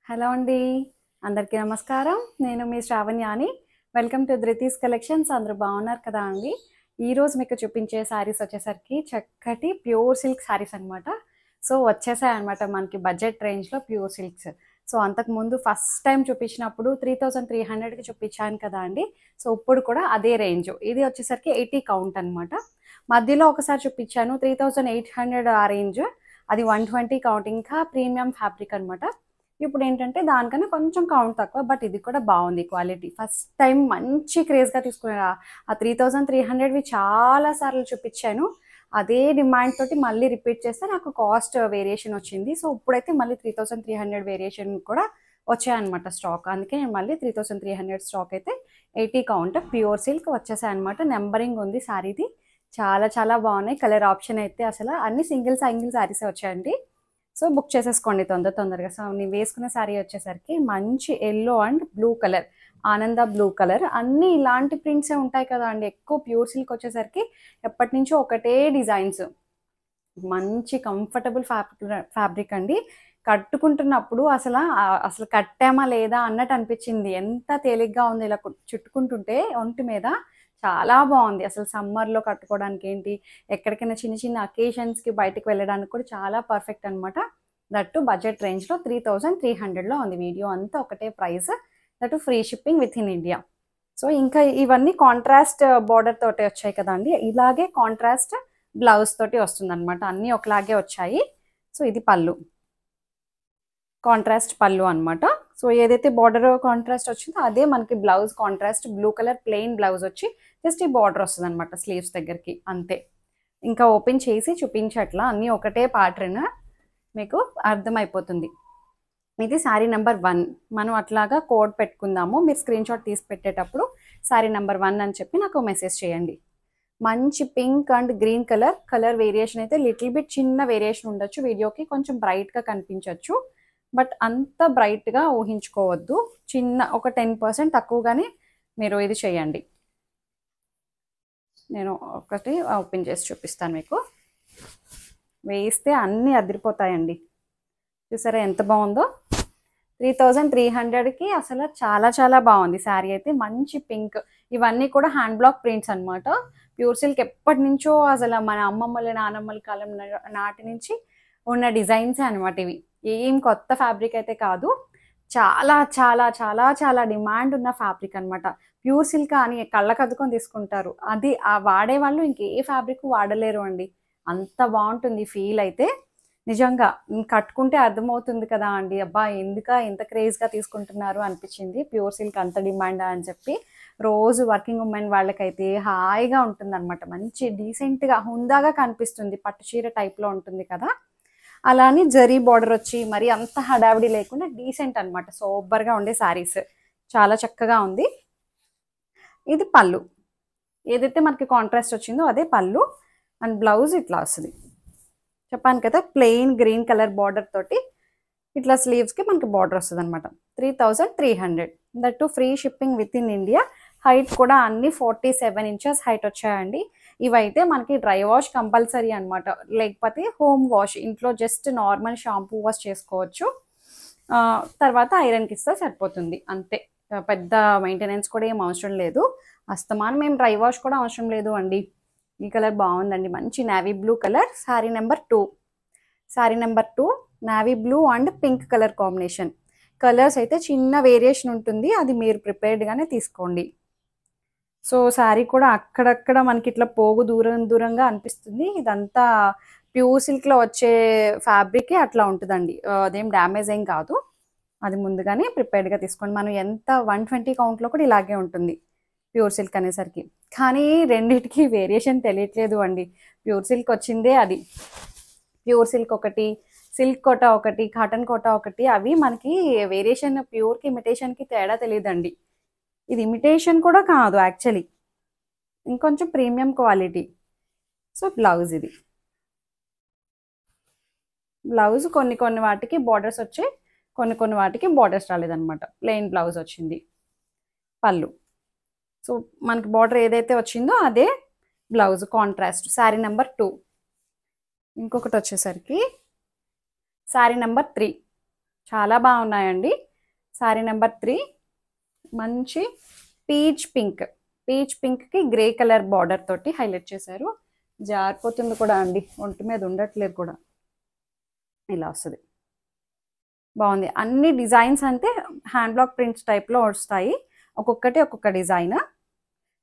Hello అండి. అందరికీ నమస్కారం. నేను మీ శ్రావణ్యాని. Welcome to Dhruti's collections. అందరూ బాగున్నారు కదా అండి. ఈరోజు మీకు చూపించే శారీస్ వచ్చేసరికి చక్కటి ప్యూర్ సిల్క్ శారీస్ అనమాట. సో వచ్చేసాయన్నమాట మనకి బడ్జెట్ రేంజ్లో ప్యూర్ సిల్క్స్. సో అంతకుముందు ఫస్ట్ టైం చూపించినప్పుడు 3300కి చూపించాను కదా అండి. సో ఇప్పుడు కూడా అదే రేంజ్. ఇది వచ్చేసరికి 80 కౌంట్ అనమాట. మధ్యలో ఒకసారి చూపించాను 3800 ఆ రేంజ్. అది 120 కౌంట్, ఇంకా ప్రీమియం ఫ్యాబ్రిక్ అనమాట. ఇప్పుడు ఏంటంటే దానికన్నా కొంచెం కౌంట్ తక్కువ, బట్ ఇది కూడా బాగుంది క్వాలిటీ. ఫస్ట్ టైం మంచి క్రేజ్గా తీసుకున్నా. ఆ 3300వి చాలా సార్లు చూపించాను. అదే డిమాండ్ తోటి మళ్ళీ రిపీట్ చేస్తే నాకు కాస్ట్ వేరియేషన్ వచ్చింది. సో ఇప్పుడైతే మళ్ళీ 3300 వేరియేషన్ కూడా వచ్చాయన్నమాట స్టాక్. అందుకే నేను మళ్ళీ 3300 స్టాక్ అయితే 80 కౌంట్ ప్యూర్ సిల్క్ వచ్చేసాయన్నమాట. నెంబరింగ్ ఉంది శారీది. చాలా చాలా బాగున్నాయి. కలర్ ఆప్షన్ అయితే అసలు అన్ని సింగిల్ శారీసే వచ్చాయండి. సో బుక్ చేసేసుకోండి తొందరగా. సో నేను వేసుకున్న శారీ వచ్చేసరికి మంచి ఎల్లో అండ్ బ్లూ కలర్, ఆనంద బ్లూ కలర్. అన్నీ ఇలాంటి ప్రింట్సే ఉంటాయి కదా అండి. ఎక్కువ ప్యూర్ సిల్క్ వచ్చేసరికి ఎప్పటి నుంచో ఒకటే డిజైన్స్. మంచి కంఫర్టబుల్ ఫ్యాబ్రిక్ అండి. కట్టుకుంటున్నప్పుడు అసలు కట్టామా లేదా అన్నట్టు అనిపించింది. ఎంత తేలిగ్గా ఉంది ఇలా చుట్టుకుంటుంటే ఒంటి మీద. చాలా బాగుంది. అసలు సమ్మర్లో కట్టుకోవడానికి ఏంటి, ఎక్కడికైనా చిన్న చిన్న అకేషన్స్కి బయటకు వెళ్ళడానికి కూడా చాలా పర్ఫెక్ట్ అనమాట. దట్టు బడ్జెట్ రేంజ్లో 3300లో ఉంది. వీడియో అంతా ఒకటే price, that free shipping with in India. So ఇంకా ఇవన్నీ కాంట్రాస్ట్ బార్డర్ తోటి వచ్చాయి కదండి. ఇలాగే కాంట్రాస్ట్ బ్లౌజ్ తోటి వస్తుంది అనమాట. అన్నీ ఒకలాగే వచ్చాయి. సో ఇది పళ్ళు, కాంట్రాస్ట్ పళ్ళు అనమాట. సో ఏదైతే బార్డర్ కాంట్రాస్ట్ వచ్చిందో అదే మనకి blouse contrast blue colour plain blouse వచ్చి జస్ట్ ఈ బార్డర్ వస్తుంది అనమాట స్లీవ్స్ దగ్గరికి, అంతే. ఇంకా ఓపెన్ చేసి చూపించట్లా, అన్నీ ఒకటే ప్యాటర్న్, మీకు అర్థమైపోతుంది. ఇది శారీ నెంబర్ 1. మనం అట్లాగా కోడ్ పెట్టుకుందాము. మీరు స్క్రీన్ షాట్ తీసి పెట్టేటప్పుడు శారీ నెంబర్ 1 అని చెప్పి నాకు మెసేజ్ చేయండి. మంచి pink and green colour variation అయితే లిటిల్ బిట్ చిన్న వేరియేషన్ ఉండొచ్చు. వీడియోకి కొంచెం బ్రైట్గా కనిపించవచ్చు, బట్ అంత బ్రైట్గా ఊహించుకోవద్దు. చిన్న ఒక 10% తక్కువగానే మీరు ఇది చేయండి. నేను ఒకటి ఓపెన్ చేసి చూపిస్తాను మీకు. వేస్తే అన్నీ అదిరిపోతాయండి. చూసారా ఎంత బాగుందో. 3300కి అసలు చాలా చాలా బాగుంది శారీ అయితే. మంచి పింక్, ఇవన్నీ కూడా హ్యాండ్ బ్లాక్ ప్రింట్స్ అనమాట. ప్యూర్ సిల్క్ ఎప్పటి నుంచో అసలు మన అమ్మమ్మల నానమ్మల కాలం నాటి నుంచి ఉన్న డిజైన్సే అనమాట ఇవి. ఏం కొత్త ఫ్యాబ్రిక్ అయితే కాదు. చాలా చాలా చాలా చాలా డిమాండ్ ఉన్న ఫ్యాబ్రిక్ అనమాట. ప్యూర్ సిల్క్ అని కళ్ళకు అద్దుకొని తీసుకుంటారు. అది ఆ వాడేవాళ్ళు ఇంకే ఫ్యాబ్రిక్ వాడలేరు అండి. అంత బాగుంటుంది ఫీల్ అయితే. నిజంగా కట్టుకుంటే అర్థమవుతుంది కదా అండి. అబ్బా ఇంత క్రేజ్గా తీసుకుంటున్నారు అనిపించింది. ప్యూర్ సిల్క్ అంత డిమాండా అని చెప్పి. రోజు వర్కింగ్ ఉమెన్ వాళ్ళకైతే హాయిగా ఉంటుంది అనమాట. మంచి డీసెంట్గా హుందాగా కనిపిస్తుంది. పట్టు చీర టైప్లో ఉంటుంది కదా. అలానే జరీ బార్డర్ వచ్చి మరి అంత హడావిడి లేకుండా డీసెంట్ అనమాట. సూపర్గా ఉండే శారీస్. చాలా చక్కగా ఉంది. ఇది పళ్ళు, ఏదైతే మనకి కాంట్రాస్ట్ వచ్చిందో అదే పళ్ళు. అండ్ బ్లౌజ్ ఇట్లా వస్తుంది. చెప్పాను కదా ప్లెయిన్ గ్రీన్ కలర్ బార్డర్ తోటి ఇట్లా స్లీవ్స్కి మనకి బార్డర్ వస్తుంది అనమాట. 3300, that free shipping with in India. Height కూడా అన్ని 47 ఇంచెస్ హైట్ వచ్చాయండి. ఇవైతే మనకి డ్రై వాష్ కంపల్సరీ అనమాట. లేకపోతే హోమ్ వాష్, ఇంట్లో జస్ట్ నార్మల్ షాంపూ వాష్ చేసుకోవచ్చు. తర్వాత ఐరన్కి ఇస్తే సరిపోతుంది అంతే. పెద్ద మెయింటెనెన్స్ కూడా ఏం అవసరం లేదు. అస్తమానం మేము డ్రై వాష్ కూడా అవసరం లేదు అండి. ఈ కలర్ బాగుందండి. మంచి navy blue colour. Sari number 2 navy blue and pink colour combination. Colours అయితే చిన్న వేరియేషన్ ఉంటుంది, అది మీరు ప్రిపేర్డ్గానే తీసుకోండి. సో శారీ కూడా అక్కడక్కడ మనకి ఇట్లా పోగు దూరంగా అనిపిస్తుంది. ఇదంతా ప్యూర్ సిల్క్లో వచ్చే ఫ్యాబ్రికే అట్లా ఉంటుందండి. అదేం డ్యామేజ్ ఏం కాదు. అది ముందుగానే ప్రిపేర్డ్గా తీసుకోండి. మనం ఎంత 120 కౌంట్లో కూడా ఇలాగే ఉంటుంది ప్యూర్ సిల్క్ అనేసరికి. కానీ రెండింటికి వేరియేషన్ తెలియట్లేదు అండి. ప్యూర్ సిల్క్ వచ్చిందే అది. ప్యూర్ సిల్క్ ఒకటి, సిల్క్ కోటా ఒకటి, కాటన్ కోటా ఒకటి. అవి మనకి వేరియేషన్ ప్యూర్కి ఇమిటేషన్కి తేడా తెలియదండి. ఇది ఇమిటేషన్ కూడా కాదు యాక్చువల్లీ, ఇంకొంచెం ప్రీమియం క్వాలిటీ. సో బ్లౌజ్, ఇది బ్లౌజ్ కొన్ని వాటికి బార్డర్స్ వచ్చాయి, కొన్ని వాటికి బార్డర్స్ రాలేదనమాట. ప్లెయిన్ బ్లౌజ్ వచ్చింది. పళ్ళు, సో మనకి బార్డర్ ఏదైతే వచ్చిందో అదే బ్లౌజ్ కాంట్రాస్ట్. శారీ నెంబర్ 2. ఇంకొకటి వచ్చేసరికి శారీ నెంబర్ 3. చాలా బాగున్నాయండి. శారీ నెంబర్ 3 మంచి పీచ్ పింక్. పీచ్ పింక్కి గ్రే కలర్ బార్డర్ తోటి హైలైట్ చేశారు. జారిపోతుంది కూడా అండి, ఒంటి మీద ఉండట్లేదు కూడా. ఇలా వస్తుంది, బాగుంది. అన్ని డిజైన్స్ అంటే హ్యాండ్ బ్లాక్ ప్రింట్స్ టైప్లో వస్తాయి, ఒక్కొక్కటి ఒక్కొక్క డిజైన్.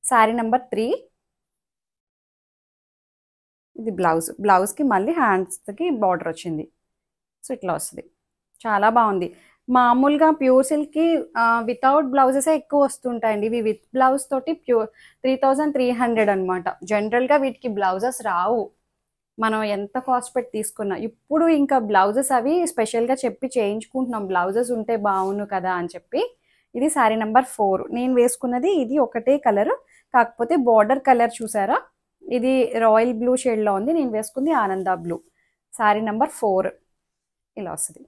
శారీ నెంబర్ 3 ఇది బ్లౌజ్. బ్లౌజ్కి మళ్ళీ హ్యాండ్స్కి బార్డర్ వచ్చింది. సో ఇట్లా వస్తుంది, చాలా బాగుంది. మామూలుగా ప్యూర్ సిల్క్కి వితౌట్ బ్లౌజెసే ఎక్కువ వస్తుంటాయండి. ఇవి విత్ బ్లౌజ్ తోటి 3300 అనమాట. జనరల్గా వీటికి బ్లౌజెస్ రావు, మనం ఎంత కాస్ట్ పెట్టి తీసుకున్నా. ఇప్పుడు ఇంకా బ్లౌజెస్ అవి స్పెషల్గా చెప్పి చేయించుకుంటున్నాం, బ్లౌజెస్ ఉంటే బాగుండు కదా అని చెప్పి. ఇది శారీ నెంబర్ 4. నేను వేసుకున్నది ఇది ఒకటే కలర్, కాకపోతే బార్డర్ కలర్ చూసారా, ఇది రాయల్ బ్లూ షేడ్లో ఉంది. నేను వేసుకుంది ఆనంద బ్లూ. శారీ నెంబర్ 4 ఇలా వస్తుంది.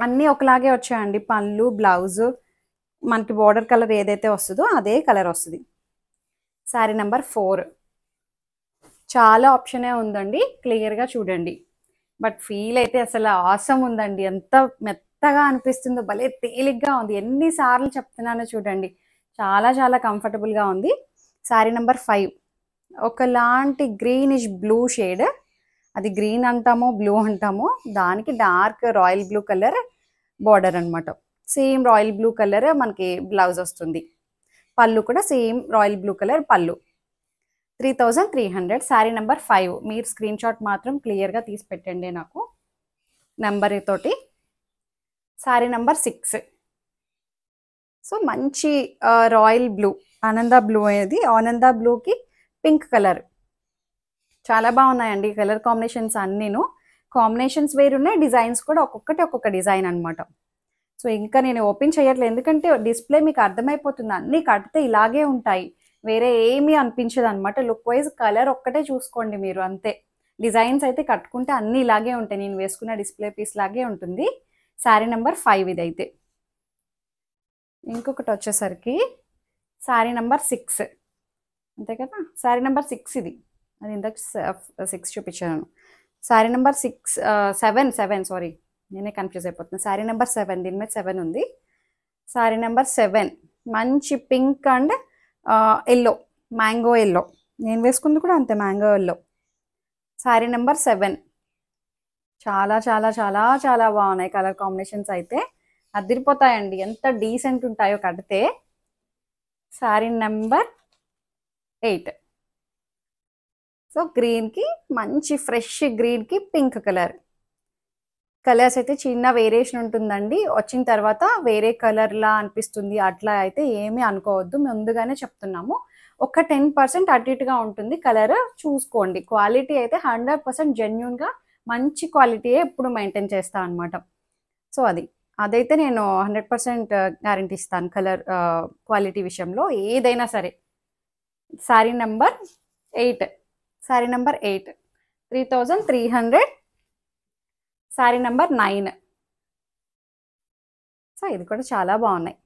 అన్నీ ఒకలాగే వచ్చాయండి, పళ్ళు బ్లౌజ్ మనకి బార్డర్ కలర్ ఏదైతే వస్తుందో అదే కలర్ వస్తుంది. శారీ నెంబర్ 4 చాలా ఆప్షనే ఉందండి, క్లియర్గా చూడండి. బట్ ఫీల్ అయితే అసలు ఆసమ్ ఉందండి, ఎంత మెత్తగా అనిపిస్తుందో, భలే తేలిగ్గా ఉంది. ఎన్నిసార్లు చెప్తున్నానో చూడండి, చాలా చాలా కంఫర్టబుల్గా ఉంది. శారీ నెంబర్ 5 ఒకలాంటి గ్రీనిష్ బ్లూ షేడ్, అది గ్రీన్ అంటామో బ్లూ అంటామో, దానికి dark royal blue colour border అనమాట. సేమ్ రాయల్ బ్లూ కలర్ మనకి బ్లౌజ్ వస్తుంది, పళ్ళు కూడా సేమ్ రాయల్ బ్లూ కలర్ పళ్ళు. 3300. శారీ నెంబర్ 5. మీరు స్క్రీన్ షాట్ మాత్రం క్లియర్గా తీసి పెట్టండి నాకు నెంబర్ తోటి. శారీ నెంబర్ 6 సో మంచి రాయల్ బ్లూ, ఆనంద బ్లూ అనేది. ఆనంద బ్లూకి పింక్ కలర్, చాలా బాగున్నాయండి కలర్ కాంబినేషన్స్ అన్నీను. కాంబినేషన్స్ వేరున్నాయి, డిజైన్స్ కూడా ఒక్కొక్కటి ఒక్కొక్క డిజైన్ అనమాట. సో ఇంకా నేను ఓపెన్ చేయట్లేదు, ఎందుకంటే డిస్ప్లే మీకు అర్థమైపోతుంది, అన్నీ కడితే ఇలాగే ఉంటాయి, వేరే ఏమీ అనిపించదు అనమాట. లుక్ వైజ్ కలర్ ఒక్కటే చూసుకోండి మీరు, అంతే. డిజైన్స్ అయితే కట్టుకుంటే అన్నీ ఇలాగే ఉంటాయి, నేను వేసుకున్న డిస్ప్లే పీస్ లాగే ఉంటుంది. శారీ నెంబర్ 5 ఇదైతే. ఇంకొకటి వచ్చేసరికి శారీ నెంబర్ 6 అంతే కదా. శారీ నెంబర్ 6 ఇది, అది ఇందాక 6 చూపించాను. శారీ నెంబర్ 7 సారీ, నేనే కన్ఫ్యూజ్ అయిపోతున్నాను. శారీ నెంబర్ 7, దీని మీద 7 ఉంది. శారీ నెంబర్ 7 మంచి pink and yellow, mango yellow. నేను వేసుకుంది కూడా అంతే, మ్యాంగో ఎల్లో. శారీ నెంబర్ 7 చాలా చాలా చాలా చాలా బాగున్నాయి కలర్ కాంబినేషన్స్ అయితే, అదిరిపోతాయండి, ఎంత డీసెంట్ ఉంటాయో కడితే. శారీ నెంబర్ 8 సో గ్రీన్కి మంచి ఫ్రెష్ గ్రీన్కి పింక్ కలర్. కలర్స్ అయితే చిన్న వేరియేషన్ ఉంటుందండి, వచ్చిన తర్వాత వేరే కలర్లా అనిపిస్తుంది, అట్లా అయితే ఏమీ అనుకోవద్దు, ముందుగానే చెప్తున్నాము. ఒక 10% అటు ఇటుగా ఉంటుంది, కలర్ చూసుకోండి. క్వాలిటీ అయితే 100% జెన్యున్గా మంచి క్వాలిటీయే ఎప్పుడు మెయింటైన్ చేస్తాను అనమాట. సో అదైతే నేను 100% గ్యారంటీ ఇస్తాను కలర్ క్వాలిటీ విషయంలో, ఏదైనా సరే. Sari number 8 sari number 8 3300. Sari number 9 so ఇది కూడా చాలా బాగున్నాయి,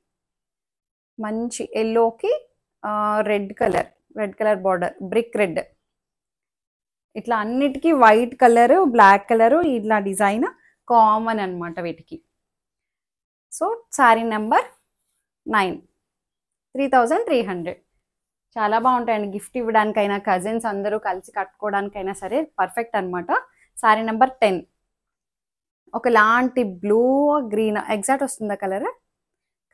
మంచి ఎల్లోకి red colour border, brick red. ఇట్లా అన్నిటికీ వైట్ కలరు బ్లాక్ కలరు ఇట్లా డిజైన్ కామన్ అనమాట వీటికి. So sari number 9 3300. చాలా బాగుంటాయండి, గిఫ్ట్ ఇవ్వడానికైనా, కజిన్స్ అందరూ కలిసి కట్టుకోవడానికైనా సరే పర్ఫెక్ట్ అనమాట. శారీ నెంబర్ 10 ఒకలాంటి బ్లూ గ్రీన్ ఎగ్జాక్ట్ వస్తుందా కలర్,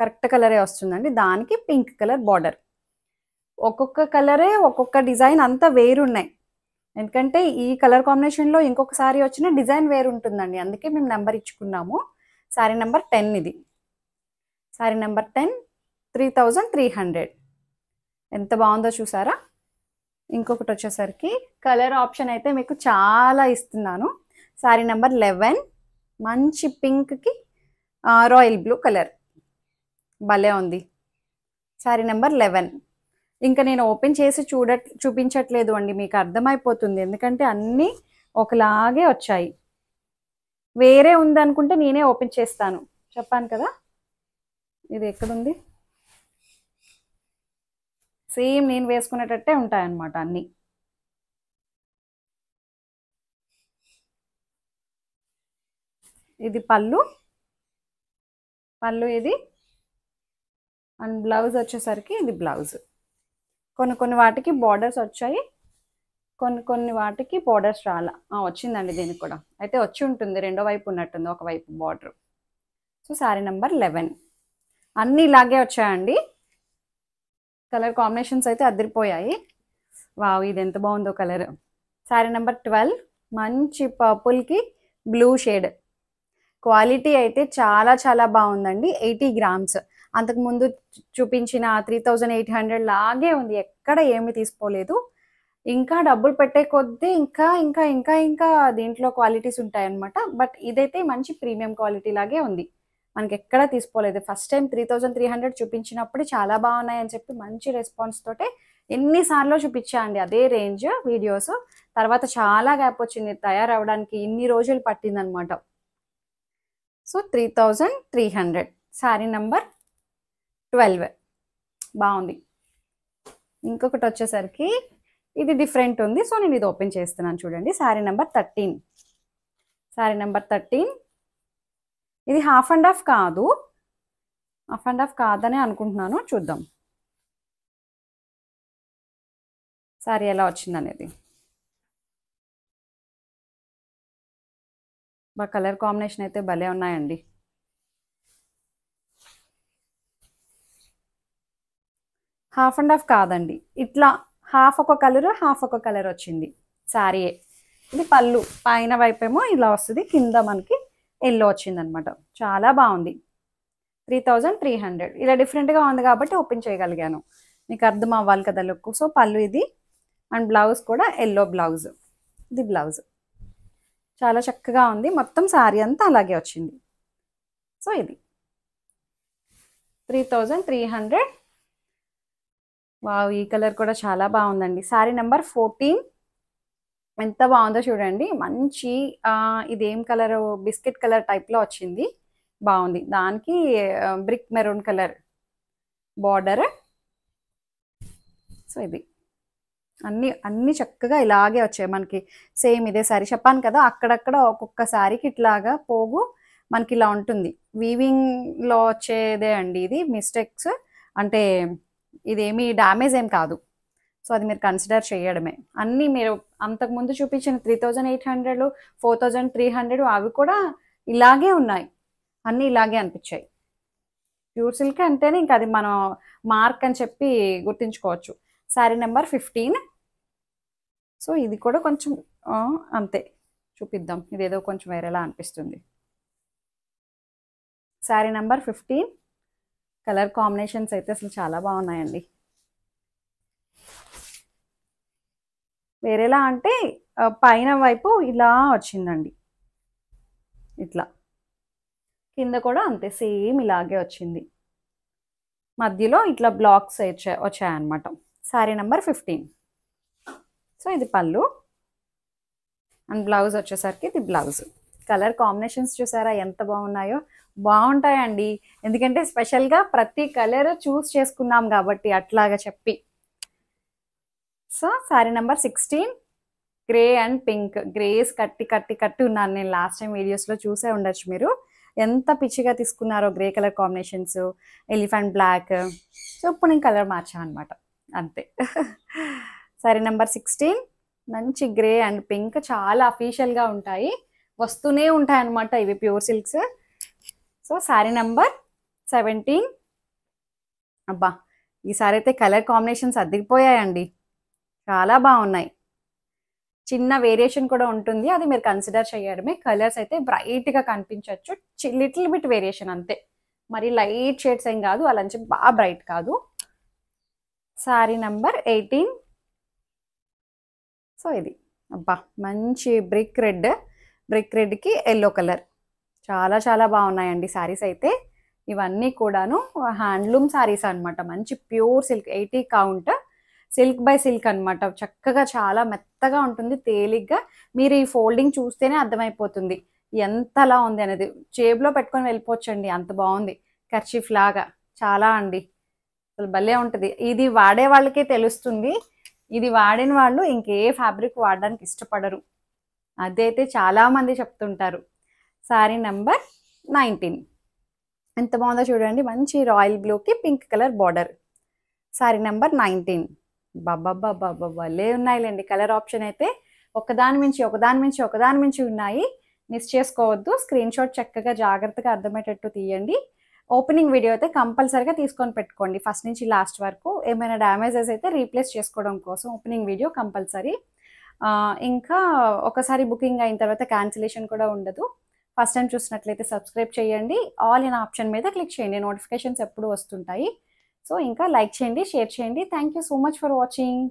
కరెక్ట్ కలరే వస్తుందండి, దానికి పింక్ కలర్ బార్డర్. ఒక్కొక్క కలరే ఒక్కొక్క డిజైన్ అంతా వేరున్నాయి, ఎందుకంటే ఈ కలర్ కాంబినేషన్లో ఇంకొక సారీ వచ్చిన డిజైన్ వేరు ఉంటుందండి, అందుకే మేము నెంబర్ ఇచ్చుకున్నాము. శారీ నెంబర్ 10 ఇది. శారీ నెంబర్ 10 3300. ఎంత బాగుందో చూసారా. ఇంకొకటి వచ్చేసరికి కలర్ ఆప్షన్ అయితే మీకు చాలా ఇస్తున్నాను. శారీ నెంబర్ 11 మంచి పింక్కి రాయల్ బ్లూ కలర్, భలే ఉంది. శారీ నెంబర్ 11. ఇంకా నేను ఓపెన్ చేసి చూపించట్లేదు అండి, మీకు అర్థమైపోతుంది, ఎందుకంటే అన్నీ ఒకలాగే వచ్చాయి. వేరే ఉందనుకుంటే నేనే ఓపెన్ చేస్తాను, చెప్పాను కదా. ఇది ఎక్కడుంది, సేమ్ నేను వేసుకునేటట్టే ఉంటాయన్నమాట అన్నీ. ఇది పళ్ళు, ఇది అండ్ బ్లౌజ్ వచ్చేసరికి ఇది బ్లౌజ్. కొన్ని వాటికి బార్డర్స్ వచ్చాయి, కొన్ని వాటికి బార్డర్స్ రాలా. వచ్చిందండి దీనికి కూడా, అయితే వచ్చి ఉంటుంది, రెండో వైపు ఉన్నట్టుంది ఒకవైపు బార్డర్. సో శారీ నెంబర్ 11 అన్నీ ఇలాగే వచ్చాయండి. కలర్ కాంబినేషన్స్ అయితే అదిరిపోయాయి. వావ్, ఇది ఎంత బాగుందో కలర్. శారీ నెంబర్ 12 మంచి పర్పుల్కి బ్లూ షేడ్. క్వాలిటీ అయితే చాలా చాలా బాగుందండి. 80 గ్రామ్స్. అంతకుముందు చూపించిన 3800 లాగే ఉంది, ఎక్కడ ఏమి తీసుకోలేదు. ఇంకా డబ్బులు పెట్టే కొద్దీ ఇంకా ఇంకా ఇంకా ఇంకా దీంట్లో క్వాలిటీస్ ఉంటాయన్నమాట. బట్ ఇదైతే మంచి ప్రీమియం క్వాలిటీ లాగే ఉంది, మనకి ఎక్కడ తీసుకోలేదు. ఫస్ట్ టైం 3300 చూపించినప్పుడు చాలా బాగున్నాయని చెప్పి మంచి రెస్పాన్స్ తోటే ఎన్నిసార్లు చూపించా అండి అదే రేంజ్ వీడియోస్. తర్వాత చాలా గ్యాప్ వచ్చింది తయారవడానికి, ఇన్ని రోజులు పట్టిందనమాట. సో 3300 శారీ నెంబర్ 12 బాగుంది. ఇంకొకటి వచ్చేసరికి ఇది డిఫరెంట్ ఉంది, సో నేను ఇది ఓపెన్ చేస్తున్నాను చూడండి. శారీ నెంబర్ 13. శారీ నెంబర్ 13 ఇది హాఫ్ అండ్ హాఫ్ కాదు, కాదని అనుకుంటున్నాను, చూద్దాం శారీ ఎలా వచ్చిందనేది. కలర్ కాంబినేషన్ అయితే భలే ఉన్నాయండి. హాఫ్ అండ్ హాఫ్ కాదండి, ఇట్లా హాఫ్ ఒక కలర్ హాఫ్ ఒక కలర్ వచ్చింది శారీయే. ఇది పళ్ళు, పైన వైపేమో ఇలా వస్తుంది, కింద మనకి ఎల్లో వచ్చింది అనమాట. చాలా బాగుంది. 3300 ఇలా డిఫరెంట్గా ఉంది కాబట్టి ఓపెన్ చేయగలిగాను, మీకు అర్థం అవ్వాలి కదా లుక్. సో పళ్ళు ఇది, అండ్ బ్లౌజ్ కూడా ఎల్లో బ్లౌజ్. ఇది బ్లౌజ్ చాలా చక్కగా ఉంది, మొత్తం శారీ అంతా అలాగే వచ్చింది. సో ఇది 3300. వావ్, ఈ కలర్ కూడా చాలా బాగుందండి. శారీ నెంబర్ 14 ఎంత బాగుందో చూడండి. మంచి ఇదేం కలర్, బిస్కెట్ కలర్ టైప్లో వచ్చింది, బాగుంది. దానికి brick maroon colour border. So ఇది అన్ని చక్కగా ఇలాగే వచ్చాయి మనకి. సేమ్ ఇదే శారీ చెప్పాను కదా, అక్కడక్కడ ఒక్కొక్క శారీకి ఇట్లాగా పోగు మనకి ఇలా ఉంటుంది. వీవింగ్లో వచ్చేదే అండి ఇది, మిస్టేక్స్ అంటే ఇదేమి డ్యామేజ్ ఏం కాదు. సో అది మీరు కన్సిడర్ చేయడమే. అన్నీ మీరు అంతకుముందు చూపించిన 3800 4300 అవి కూడా ఇలాగే ఉన్నాయి, అన్నీ ఇలాగే అనిపించాయి. ప్యూర్ సిల్క్ అంటేనే ఇంకా అది మనం మార్క్ అని చెప్పి గుర్తుంచుకోవచ్చు. శారీ నెంబర్ 15. సో ఇది కూడా కొంచెం అంతే చూపిద్దాం, ఇదేదో కొంచెం వేరేలా అనిపిస్తుంది. శారీ నెంబర్ 15 కలర్ కాంబినేషన్స్ అయితే అసలు చాలా బాగున్నాయండి. వేరేలా అంటే పైన వైపు ఇలా వచ్చిందండి, ఇట్లా కింద కూడా అంతే సేమ్ ఇలాగే వచ్చింది, మధ్యలో ఇట్లా బ్లాక్స్ వచ్చాయన్నమాట. శారీ నెంబర్ 15. సో ఇది పళ్ళు, అండ్ బ్లౌజ్ వచ్చేసరికి ఇది బ్లౌజ్. కలర్ కాంబినేషన్స్ చూసారా ఎంత బాగున్నాయో. బాగుంటాయండి, ఎందుకంటే స్పెషల్గా ప్రతి కలర్ చూస్ చేసుకున్నాం కాబట్టి అట్లాగా చెప్పి. So sari number 16 grey and pink. Grace కట్టి ఉన్నాను నేను లాస్ట్ టైం వీడియోస్లో చూసే ఉండొచ్చు మీరు, ఎంత పిచ్చిగా తీసుకున్నారో grey colour combinations, elephant black. So ఇప్పుడు నేను కలర్ మార్చాను అనమాట, అంతే. శారీ నెంబర్ 16 మంచి గ్రే అండ్ పింక్, చాలా అఫీషియల్గా ఉంటాయి, వస్తూనే ఉంటాయి అన్నమాట ఇవి pure silks. So sari number 17. అబ్బా, ఈసారి అయితే కలర్ కాంబినేషన్స్ అదిరిపోయాయండి, చాలా బాగున్నాయి. చిన్న వేరియేషన్ కూడా ఉంటుంది, అది మీరు కన్సిడర్ చేయడమే. కలర్స్ అయితే బ్రైట్గా కనిపించవచ్చు, లిటిల్ బిట్ వేరియేషన్ అంతే, మరి లైట్ షేడ్స్ ఏం కాదు, అలా అని చెప్పి బాగా బ్రైట్ కాదు. శారీ నెంబర్ 18. సో ఇది అబ్బా మంచి బ్రిక్ రెడ్కి ఎల్లో కలర్, చాలా చాలా బాగున్నాయండి శారీస్ అయితే. ఇవన్నీ కూడాను హ్యాండ్లూమ్ శారీస్ అనమాట, మంచి pure silk, 80 count, silk by silk అనమాట. చక్కగా చాలా మెత్తగా ఉంటుంది, తేలిగ్గా. మీరు ఈ ఫోల్డింగ్ చూస్తేనే అర్థమైపోతుంది ఎంతలా ఉంది అనేది. జేబులో పెట్టుకొని వెళ్ళిపోవచ్చండి, అంత బాగుంది. కర్చీఫ్ లాగా చాలా అండి, అసలు భలే ఉంటుంది. ఇది వాడే వాళ్ళకే తెలుస్తుంది, ఇది వాడిన వాళ్ళు ఇంకే ఫ్యాబ్రిక్ వాడడానికి ఇష్టపడరు, అదైతే చాలామంది చెప్తుంటారు. శారీ నెంబర్ 19. ఎంత బాగుందో చూడండి, మంచి రాయల్ బ్లూకి pink colour border. Sari number 19. భలే ఉన్నాయిలేండి కలర్ ఆప్షన్ అయితే. ఒకదాని మించి ఉన్నాయి. మిస్ చేసుకోవద్దు. స్క్రీన్ షాట్ చక్కగా జాగ్రత్తగా అర్థమయ్యేటట్టు తీయండి. ఓపెనింగ్ వీడియో అయితే కంపల్సరీగా తీసుకొని పెట్టుకోండి ఫస్ట్ నుంచి లాస్ట్ వరకు. ఏమైనా డ్యామేజెస్ అయితే రీప్లేస్ చేసుకోవడం కోసం ఓపెనింగ్ వీడియో కంపల్సరీ. ఇంకా ఒకసారి బుకింగ్ అయిన తర్వాత క్యాన్సిలేషన్ కూడా ఉండదు. ఫస్ట్ టైం చూసినట్లయితే సబ్స్క్రైబ్ చేయండి. ఆల్ ఇన్ ఆప్షన్ మీద క్లిక్ చేయండి, నోటిఫికేషన్స్ ఎప్పుడు వస్తుంటాయి. సో ఇంకా లైక్ చేయండి, షేర్ చేయండి. Thank you so much for watching.